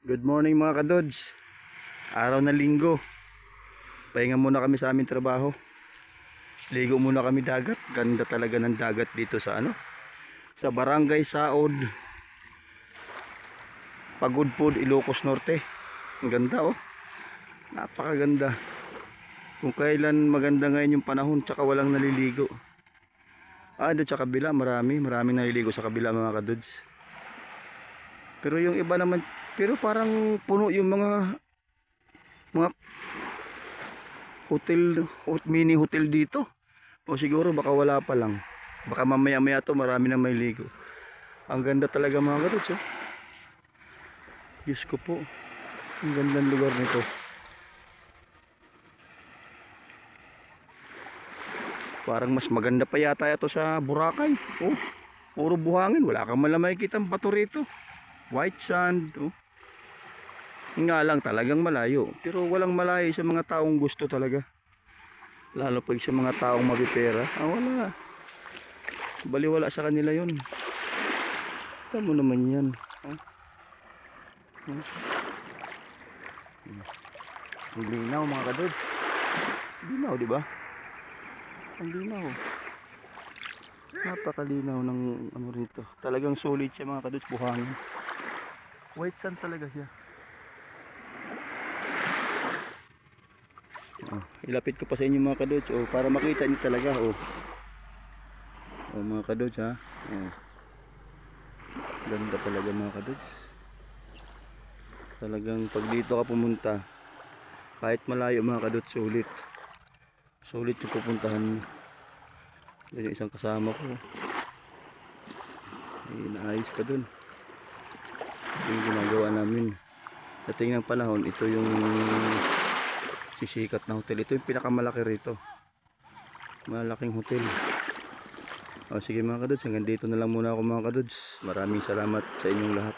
Good morning mga kadods. Araw na linggo. Pahinga muna kami sa aming trabaho. Ligo muna kami dagat. Ganda talaga ng dagat dito sa sa Barangay Saod, Pagudpud, Ilocos Norte. Ang ganda oh. Napakaganda. Kung kailan maganda ngayon yung panahon, tsaka walang naliligo. Doon sa kabila, maraming naliligo sa kabila mga kadods. Pero yung iba naman, pero parang puno yung mga hotel, mini hotel dito. O siguro baka wala pa lang. Baka mamaya-maya to marami na may ligo. Ang ganda talaga mga kadods oh. Diyos ko po. Ang gandang lugar nito. Parang mas maganda pa yata ito sa Boracay. Oh, puro buhangin. Wala kang malamay kitang bato rito. White sand. Oh. Nga lang talagang malayo. Pero walang malayo sa mga taong gusto talaga. Lalo pag sa mga taong mabipera. Wala. Baliwala sa kanila yun. Tama naman yan. Ang linaw mga kadod. Linaw diba? Ang linaw. Napakalinaw ng rito. Talagang solid siya mga kadod. Buhangin. White sand talaga siya. Ilapit ko pa sa inyo mga kadods para makita niyo talaga mga kadods ha. Ganda talaga mga kadods. Talagang pag dito ka pumunta, kahit malayo mga kadods, sulit yung pupuntahan mo. Yung isang kasama ko inaayos pa dun yung ginagawa namin. Dating ng panahon, ito yung sisikat na hotel. Ito yung pinakamalaki rito, malaking hotel. Sige mga kadods, hanggang dito na lang muna ako mga kadods. Maraming salamat sa inyong lahat.